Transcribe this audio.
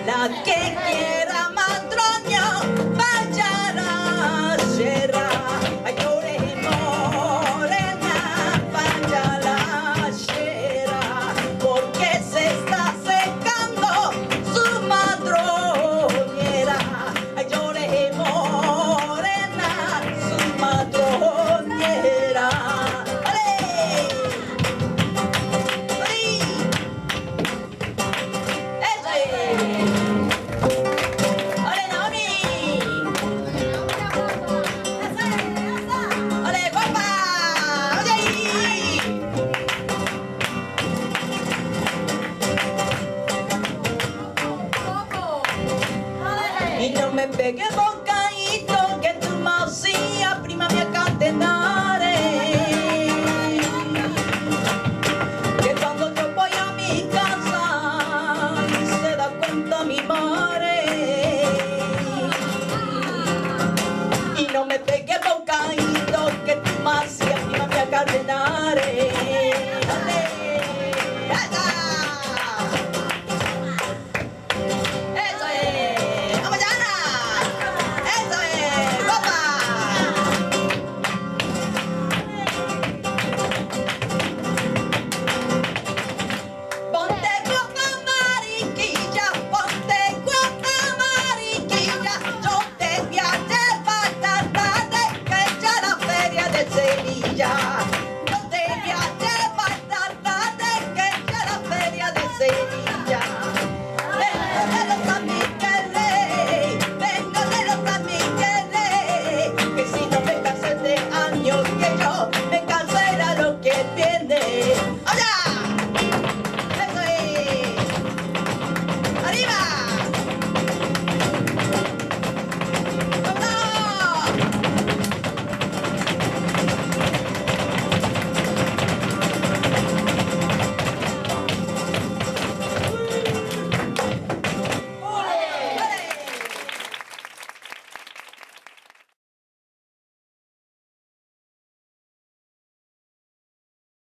La que quiera matroño, vaya a la sierra. Ay, llore morena, vaya a la sierra, porque se está secando su madroñera. Ay, llore morena, su madroñera. ¡Ale! ¡Ay! Y no me pegue bocadito que tu mausía prima me acatenare. Que cuando yo voy a mi casa se da cuenta mi madre. Y no me pegue bocadito que tu mausía prima me acatenare. Que si no me casé de años que yo me cansé era lo que viene.